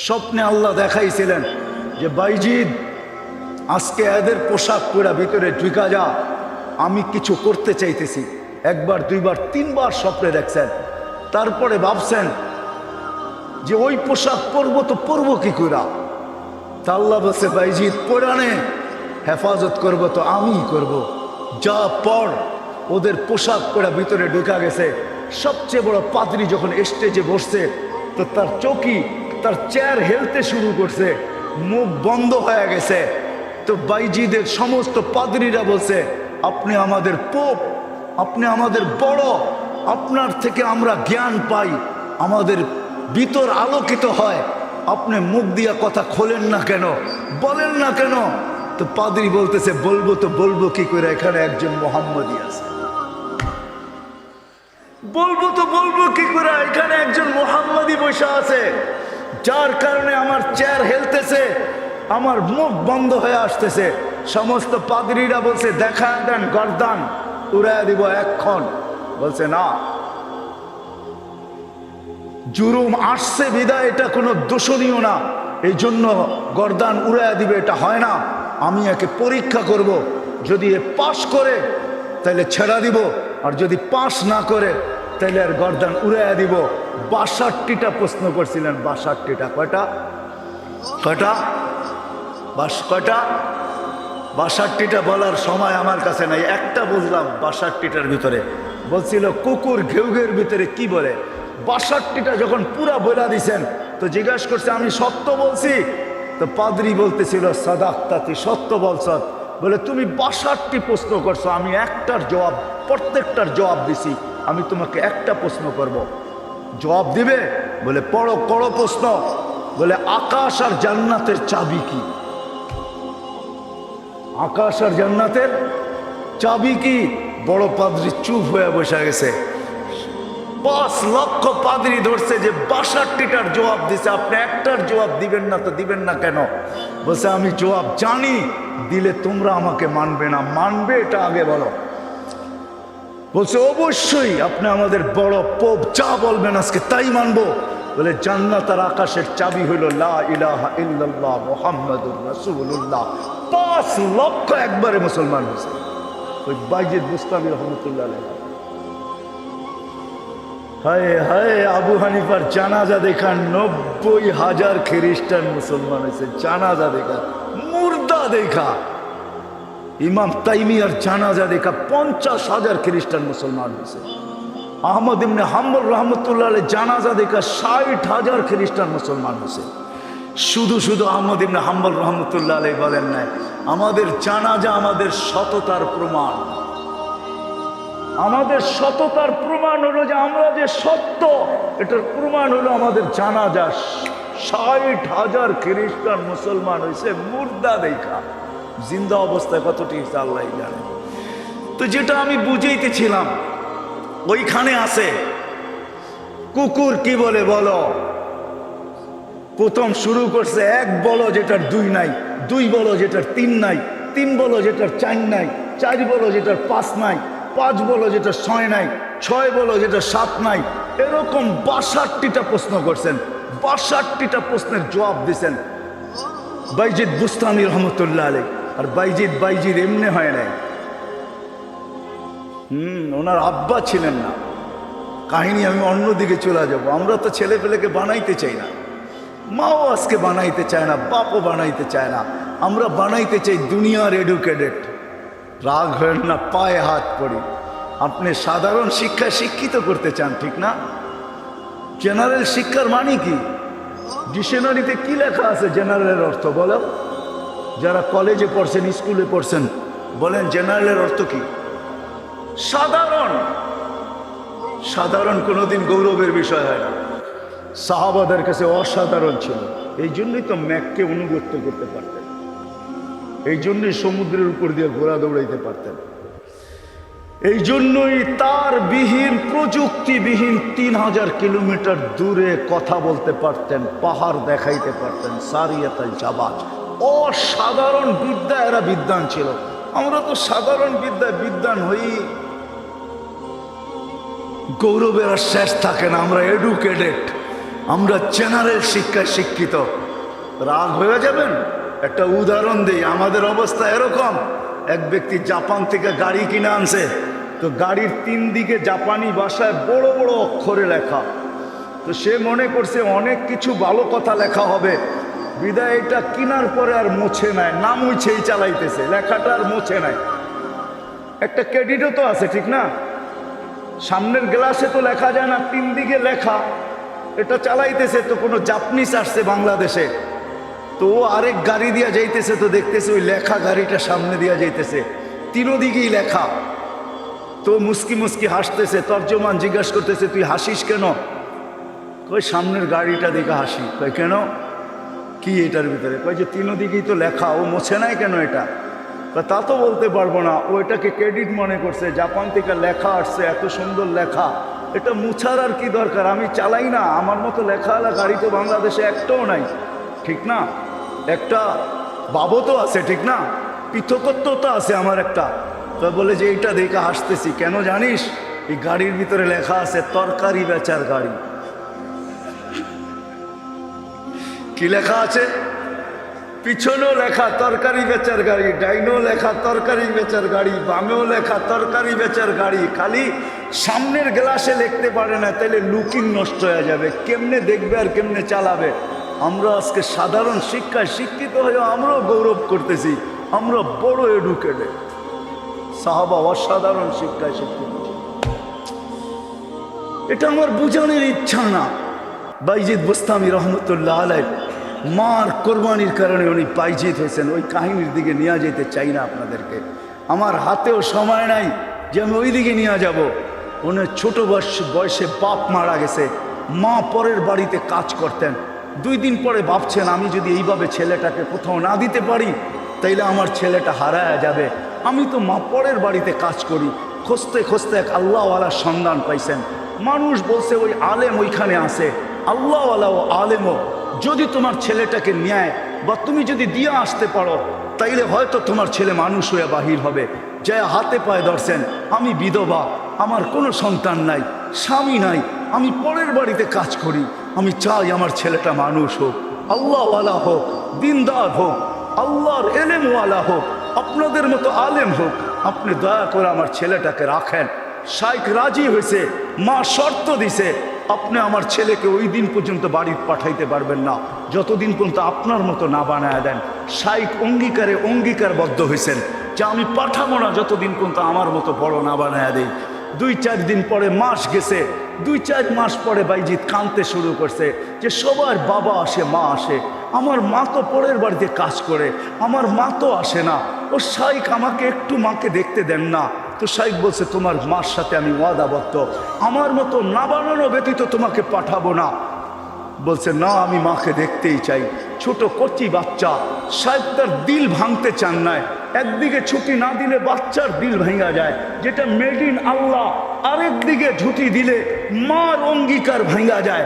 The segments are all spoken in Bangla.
স্বপ্নে আল্লাহ দেখাইছিলেন যে বাইজিদ আজকে এদের পোশাক পরা ভিতরে ঢুকা যা, আমি কিছু করতে চাইতেছি। একবার দুইবার তিনবার স্বপ্নে দেখছেন। তারপরে ভাবছেন যে ওই পোশাক পরবো তো পরবো কি করে। তা আল্লাহ বলছে বাইজিদ পরানে হেফাজত করব তো আমিই করব। যা পর। ওদের পোশাক পরা ভিতরে ঢুকা গেছে। সবচেয়ে বড় পাদ্রী যখন স্টেজে বসছে তো তার চৌকি তার চেয়ার হেলতে শুরু করছে, মুখ বন্ধ হয়ে গেছে। তো বাইজিদের সমস্ত পাদ্রীরা বলছে আপনি আমাদের পোপ, আপনি আমাদের বড়, আপনার থেকে আমরা জ্ঞান পাই, আমাদের ভিতর আলোকিত হয়, আপনি মুখ দিয়া কথা খোলেন না কেন, বলেন না কেন। তো পাদ্রী বলতেছে বলবো তো বলবো কি করে, এখানে একজন মোহাম্মদী আছে। বলবো তো বলবো কি করে, এখানে একজন মোহাম্মদী বসে আছে, যার কারণে আমার চেয়ার হেলতেছে, আমার মুখ বন্ধ হয়ে আসতেছে। সমস্ত পাদ্রীরা বলছে দেখা দেন গর্দান উড়াইয়া দিব এক্ষণ। বলছে না, জুরুম আসছে বিদায় এটা কোনো দোষণীয় না, এই জন্য গর্দান উড়াইয়া দিবে এটা হয় না। আমি একে পরীক্ষা করব, যদি এ পাশ করে তাহলে ছেড়া দিব, আর যদি পাশ না করে তাহলে আর গর্দান উড়াইয়া দিব। ৬২টা প্রশ্ন করছিলেন। ৬২টা কয়টা কয়টা কয়টা ৬২টা বলার সময় আমার কাছে নাই, একটা বুঝলাম ৬২টার ভিতরে। বলছিল কুকুর ঘেউঘের ভিতরে কি বলে। ৬২টা যখন পুরা বইলা দিছেন তো জিজ্ঞাসা করছে আমি সত্য বলছি। তো পাদ্রী বলতেছিল সাদাক্তাতি, সত্য বলছ। বলে তুমি ৬২ প্রশ্ন করছো, আমি একটার জবাব, প্রত্যেকটার জবাব দিছি, আমি তোমাকে একটা প্রশ্ন করব, জবাব দিবে? বলে পড়ো করো প্রশ্ন। বলে আকাশ আর জান্নাতের চাবি কি? আকাশ আর জান্নাতের চাবি কি? বড় পাদ্রী চুপ হয়ে বসে গেছে। ৫ লক্ষ পাদ্রী ধরছে যে ৬২টার জবাব দিছে, আপনি একটার জবাব দিবেন না তো দিবেন না কেন? বলছে আমি জবাব জানি, দিলে তোমরা আমাকে মানবে না, মানবে এটা আগে বলো। বলছে অবশ্যই আপনি আমাদের বড় পোপ, যা বলবেন আজকে তাই মানবো। বলে জান্নাত আর আকাশের চাবি হইল লা ইলাহা ইল্লাল্লাহ মুহাম্মাদুর রাসূলুল্লাহ। ৫ লক্ষ একবারে মুসলমান হয়েছে। ওই বাইজিদ বুস্তামি রহমতুল্লাহ আলাইহি। হায় হায়, আবু হানিফার জানাজা দেখা ৯০,০০০ খ্রিস্টান মুসলমান হয়েছে। জানাজা দেখা, মুর্দা দেখা। ইমাম তাইমিয়ার জানাজা দেখা ৫০,০০০ খ্রিস্টান মুসলমান হয়েছে। আহমদ ইবনে হাম্বল রহমতুল্লাহ আলাইহি জানাজা দেখা ৬০,০০০ খ্রিস্টান মুসলমান হয়েছে। শুধু শুধু আহমদ ইবনে হাম্বল রহমতুল্লাহ আলাইহি বলেন নাই, আমাদের জানাজা আমাদের সততার প্রমাণ। আমাদের সততার প্রমাণ হলো যে আমরা যে সত্য, এটার প্রমাণ হলো আমাদের জানাজা। ৬০,০০০ খ্রিস্টান মুসলমান হয়েছে মুর্দা দেখা। জিন্দা অবস্থায় কতটি আল্লাহ জানে। তো যেটা আমি বুঝাইতেছিলাম ওইখানে আছে কুকুর কি বলে বলো। প্রথম শুরু করছে ১ বলো যেটার ২ নাই, ২ বলো যেটার ৩ নাই, ৩ বলো যেটার ৪ নাই, ৪ বলো যেটার ৫ নাই, ৫ বলো যেটা ৬ নাই, ৬ বলো যেটা ৭ নাই। এরকম ৬২টা প্রশ্ন করছেন। ৬২টা প্রশ্নের জবাব দিছেন বাইজিদ বুস্তামি রহমতুল্লাহ আলাইহি। আর বাইজিদ এমনি হয় নাই। ওনার আব্বা ছিলেন না। কাহিনী আমি অন্যদিকে চলে যাব। আমরা তো ছেলে পেলেকে বানাইতে চাই না, মাও আজকে বানাইতে চায় না, বাপও বানাইতে চায় না। আমরা বানাইতে চাই দুনিয়ার এডুকেটেড। রাগ হয় না, পায়ে হাত পড়ি। আপনি সাধারণ শিক্ষায় শিক্ষিত করতে চান, ঠিক না? জেনারেল শিক্ষার মানে কি? ডিকশনারিতে কি লেখা আছে জেনারেলের অর্থ বলো? যারা কলেজে পড়ছেন, স্কুলে পড়ছেন, বলেন জেনারেলের অর্থ কি? সাধারণ। সাধারণ কোনোদিন গৌরবের বিষয় হয় না। সাহাবাদের কাছে অসাধারণ ছিল, এই জন্যই তো ম্যাককে অনুগত্য করতে পারতেন, এই জন্যই সমুদ্রের উপর দিয়ে ঘোড়া দৌড়াইতে পারতেন, এই জন্যই তার বিহীন, প্রযুক্তিবিহীন ৩০০০ কিলোমিটার দূরে কথা বলতে পারতেন, পাহাড় দেখাইতে পারতেন। সারিয়াতাল জাবাল, অসাধারণ বিদ্যা এরা বিদ্বান ছিল। আমরা তো সাধারণ বিদ্যায় বিদ্বান হই, গৌরবের আর শেষ থাকে না। আমরা এডুকেটেড, আমরা জেনারেল শিক্ষায় শিক্ষিত। রাগ হয়ে যাবেন? একটা উদাহরণ দিই। আমাদের অবস্থা এরকম, এক ব্যক্তি জাপান থেকে গাড়ি কিনে আনছে, তো গাড়ির 3 দিকে জাপানি ভাষায় বড় বড় অক্ষরে লেখা। তো সে মনে করছে অনেক কিছু ভালো কথা লেখা হবে, বিদায় এটা কেনার পরে আর মোছে নাই, না মুছেই চালাইতেছে, লেখাটা আর মোছে নাই। একটা ক্রেডিটও তো আছে, ঠিক না? সামনের গ্লাসে তো লেখা যায় না, 3 দিকে লেখা, এটা চালাইতেছে। তো কোনো জাপানিজ আসছে বাংলাদেশে, তো ও আরেক গাড়ি দিয়া যাইতেছে, তো দেখতেছে ওই লেখা গাড়িটা সামনে দিয়া যাইতেছে, 3 দিকেই লেখা। তো মুস্কি মুস্কি হাসতেছে। তর্জমান জিজ্ঞাসা করতেছে, তুই হাসিস কেন? কই সামনের গাড়িটা দেখে হাসি। কই কেন, কি এটার ভিতরে? কই যে 3 দিকেই তো লেখা, ও মোছে নাই কেন এটা? তা তো বলতে পারবো না, ও এটাকে ক্রেডিট মনে করছে, জাপান থেকে লেখা আসছে, এত সুন্দর লেখা, এটা মুছার আর কি দরকার? আমি চালাই না, আমার মতো লেখাওয়ালা গাড়ি তো বাংলাদেশে একটাও নাই, ঠিক না? একটা বাবতও আছে, ঠিক না? পৃথকত্ব তো আছে আমার একটা। তো বলে যে এইটা দেখে হাসতেছি কেন জানিস? এই গাড়ির ভিতরে লেখা আছে তরকারি বেচার গাড়ি। কি লেখা আছে? পিছনেও লেখা তরকারি বেচার গাড়ি, ডাইনেও লেখা তরকারি বেচার গাড়ি, বামেও লেখা তরকারি বেচার গাড়ি। খালি সামনের গ্লাসে লিখতে পারে না, তাইলে লুকিং নষ্ট হয়ে যাবে, কেমনে দেখবে আর কেমনে চালাবে? আমরা আজকে সাধারণ শিক্ষায় শিক্ষিত হয়ে আমরাও গৌরব করতেছি, আমরা বড় এডুকেটেড। সাহাবা অসাধারণ শিক্ষায় শিক্ষিত। এটা আমার বুঝানোর ইচ্ছা না। বাইজিদ বুস্তামি রহমতুল্লাহ আলাইহ মার কোরবানির কারণে উনি বাইজিদ হয়েছেন, ওই কাহিনীর দিকে নিয়ে যেতে চাই না আপনাদেরকে। আমার হাতেও সময় নাই যে আমি ওই দিকে নিয়ে যাব। ওনার ছোট বয়সে বাপ মারা গেছে, মা পরের বাড়িতে কাজ করতেন। 2 দিন পরে ভাবছেন, আমি যদি এইভাবে ছেলেটাকে কোথাও না দিতে পারি তাইলে আমার ছেলেটা হারায়া যাবে। আমি তো মা পরের বাড়িতে কাজ করি। খুঁজতে খুঁজতে এক আল্লাহওয়ালার সন্ধান পাইছেন। মানুষ বলছে ওই আলেম ওইখানে আছে, আল্লাহওয়ালা ও আলেমও। যদি তোমার ছেলেটাকে নেয় বা তুমি যদি দিয়ে আসতে পারো তাইলে হয়তো তোমার ছেলে মানুষ হয়ে বাহির হবে। যা হাতে পায়ে ধরছেন, আমি বিধবা, আমার কোনো সন্তান নাই, স্বামী নাই, আমি পরের বাড়িতে কাজ করি, আমি চাই আমার ছেলেটা মানুষ হোক, আল্লাহওয়ালা হোক, দিনদার হোক, আল্লাহর এলেমওয়ালা হোক, আপনাদের মতো আলেম হোক, আপনি দয়া করে আমার ছেলেটাকে রাখেন। শাইখ রাজি হয়েছে, মা শর্ত দিছে, আপনি আমার ছেলেকে ওই দিন পর্যন্ত বাড়ি পাঠাইতে পারবেন না যতদিন পর্যন্ত আপনার মতো না বানায় দেন। শাইখ অঙ্গীকারবদ্ধ হয়েছেন যে আমি পাঠাবো না যতদিন পর্যন্ত আমার মতো বড় না বানায় দেই। 2-4 দিন পরে মাস গেছে, 2-4 মাস পরে বাইজিদ কাঁদতে শুরু করছে যে সবার বাবা আসে, মা আসে, আমার মা তো পরের বাড়িতে কাজ করে, আমার মা তো আসে না। ও শাইখ আমাকে একটু মাকে দেখতে দেন না। তো শাইখ বলছে, তোমার মার সাথে আমি ওয়াদাবদ্ধ, আমার মতো না বানানো ব্যতীত তোমাকে পাঠাবো না। বলছে না, আমি মাকে দেখতেই চাই। ছোট কচি বাচ্চা, শাইখ তার দিল ভাঙতে চান না। একদিকে ছুটি না দিলে বাচ্চার দিল ভেঙে যায়, যেটা মেড ইন আল্লাহ। আরেকদিকে ছুটি দিলে মার অঙ্গীকার ভেঙে যায়।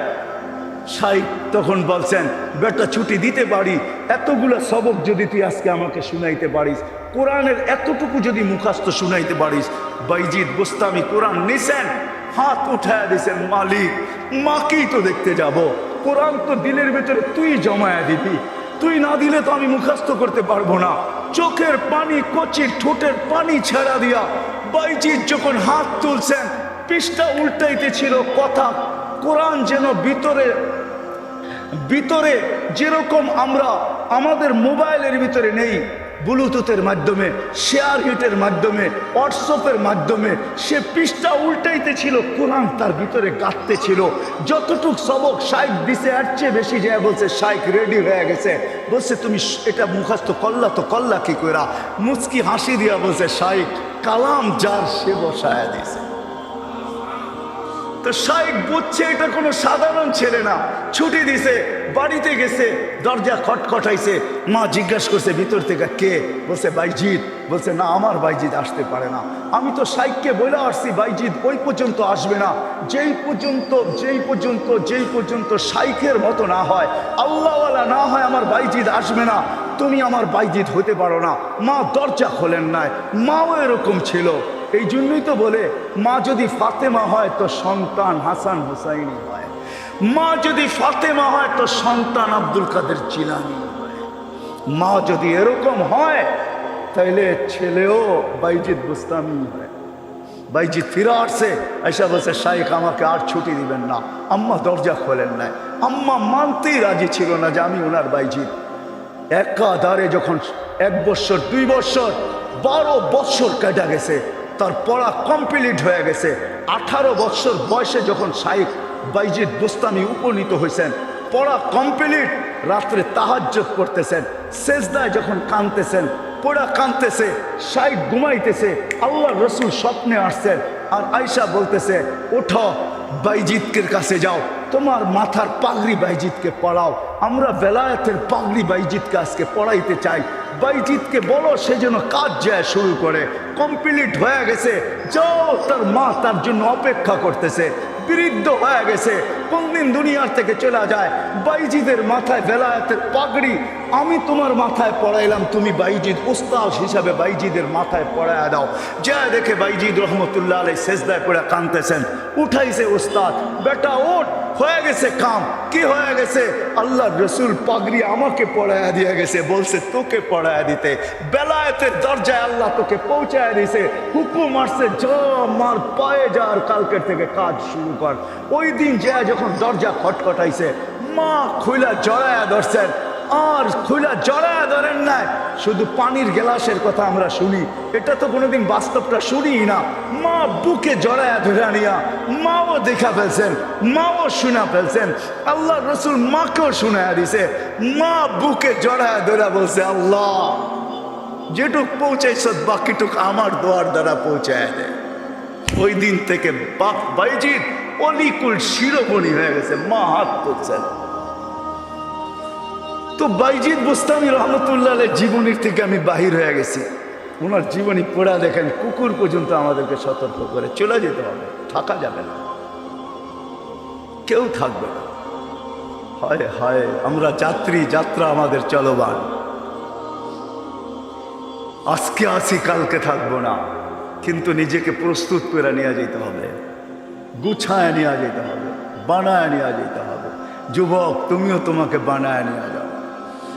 শাইখ তখন বলছেন, বেটা ছুটি দিতে পারি, এতগুলো সবক যদি তুই আজকে আমাকে শুনাইতে পারিস, কোরআনের এতটুকু যদি মুখস্থ শুনাইতে পারিস। বাইজিদ বুস্তামি কোরআন নিছেন, হাত উঠায় দিয়েছেন, মালিক মাকেই তো দেখতে যাব, কোরআন তো দিলের ভেতরে তুই জমায়া দিবি, তুই না দিলে তো আমি মুখস্থ করতে পারবো না। চোখের পানি, কচির ঠোঁটের পানি ছেড়া দিয়া বাইজিদ যখন হাত তুলছেন, পৃষ্ঠা উল্টাইতে ছিল কথা। কোরআন যেন ভিতরে যেরকম আমরা আমাদের মোবাইলের ভিতরে নেই, ব্লুটুথের মাধ্যমে, শেয়ার হিটের মাধ্যমে, হোয়াটসঅ্যাপের মাধ্যমে সে পৃষ্ঠা উল্টাইতে ছিল, কোরআন তার ভিতরে গাঁথতে ছিল। যতটুক সবক শাইখ দিছে এর চেয়ে বেশি যায় বলছে শাইখ রেডি হয়ে গেছে। বলছে তুমি এটা মুখস্থ করলা, তো করলা কি কইরা? মুচকি হাসি দিয়া বলছে, শাইখ কালাম যার সে বসায়া দিছে। তো শাইখ বুঝছে এটা কোনো সাধারণ ছেলে না। ছুটি দিছে, বাড়িতে গেছে, দরজা খটখটাইছে। মা জিজ্ঞাসা করছে ভিতর থেকে কে? বলছে বাইজিদ। বলছে না, আমার বাইজিদ আসতে পারে না। আমি তো শাইখকে বলে আসছি বাইজিদ ওই পর্যন্ত আসবে না, যেই পর্যন্ত শাইখের মতো না হয়, আল্লাহওয়ালা না হয়, আমার বাইজিদ আসবে না। তুমি আমার বাইজিদ হতে পারো না। মা দরজা খোলেন নাই। মাও এরকম ছিল। এই জন্যই তো বলে, মা যদি ফাতেমা হয় তো সন্তান হাসান হুসাইনি হয়। মা যদি ফাতেমা হয় তো সন্তান আব্দুল কাদের জিলানী হয়। মা যদি এরকম হয় তাইলে ছেলেও বাইজিদ বুস্তামি হয়। বাইজিদ ফিরে আসছে, এসে বলছে শাইখ আমাকে আর ছুটি দিবেন না। আম্মা দরজা খোলেন নাই, আম্মা মানতেই রাজি ছিল না যে আমি ওনার বাইজিদ। একাধারে যখন 1 বছর 2 বছর 12 বছর কেটে গেছে, তার পড়া কমপ্লিট হয়ে গেছে। 18 বছর বয়সে যখন শাইখ বাইজিদ বুস্তামি উপনীত হয়েছেন, পড়া কমপ্লিট, রাত্রে তাহাজ্জুদ করতেছেন, সেজদায় যখন কাঁদতেছেন, পড়া কাঁদতেছে, শাইখ ঘুমাইতেছে, আল্লাহ রসুল স্বপ্নে আসছেন আর আয়সা বলতেছে ওঠো বাইজিদকের কাছে যাও, তোমার মাথার পাগড়ি বাইজিদকে পড়াও, আমরা বেলায়েতের পাগড়ি বাইজিদকে আজকে পড়াইতে চাই। বাইজিদকে বলো সে যেন কাজ যায় শুরু করে। কমপ্লিট হয়ে গেছে, যাও। তার মা তার জন্য অপেক্ষা করতেছে, বৃদ্ধ হয়ে গেছে, কোনদিন দুনিয়ার থেকে চলে যায়। বাইজিদের মাথায় বেলায়েতের পাগড়ি আমি তোমার মাথায় পড়াইলাম, তুমি বাইজিদ উস্তাদ হিসাবে বাইজিদের মাথায় পড়ায় দাও। যা দেখে বাইজিদ রহমতুল্লাহ আলাইহি সেজদায় পড়ে কাঁদতেছেন। উঠাইছে উস্তাদ, বেটা ওঠ, হয়ে গেছে কাম। কি হয়ে গেছে? আল্লাহ রসুল পাগড়ি আমাকে পড়ায়া দিয়ে গেছে, বলছে তোকে পড়ায়া দিতে। বেলায়েতের দরজায় আল্লাহ তোকে পৌঁছায় দিছে, হুকুম আসছে যা মার পায়ে যা, আর কালকের থেকে কাজ শুরু কর। ওই দিন যা যখন দরজা খটখটাইছে, মা খুইলা জড়ায়া ধরছেন। আর খুইলা জড়ায়া ধরেন নাই, শুধু পানির গ্লাসের কথা আমরা শুনি, এটা তো কোনোদিন বাস্তবটা শুনি না। মা বুকে জড়ায়া ধরে নিয়া মাও দেখা ফেলছেন, মাও শোনা ফেলছেন। আল্লাহ রসুল মাকেও শোনায়া দিছে। মা বুকে জড়ায়া ধরে বলছে আল্লাহ যেটুক পৌঁছাইছ বাকিটুক আমার দোয়ার দ্বারা পৌঁছায় দেয়। ওই দিন থেকে বাইজিদ অলিকুল শিরোমণি হয়ে গেছে। মা হাত তুলছেন। তো বাইজিদ বুস্তামি রহমতুল্লাহ আলাইহির জীবনীর থেকে আমি বাহির হয়ে গেছি। ওনার জীবনী পড়া দেখেন, কুকুর পর্যন্ত আমাদেরকে সতর্ক করে চলে যেতে হবে, থাকা যাবে না, কেউ থাকবে না। হায় হায়, আমরা যাত্রী, যাত্রা আমাদের চলমান। আজকে আসি কালকে থাকবো না, কিন্তু নিজেকে প্রস্তুত করে নিয়ে যেতে হবে, গুছায় নিয়ে যেতে হবে, বানায় নিয়ে যেতে হবে। যুবক তুমিও তোমাকে বানায় নিয়ে যাও।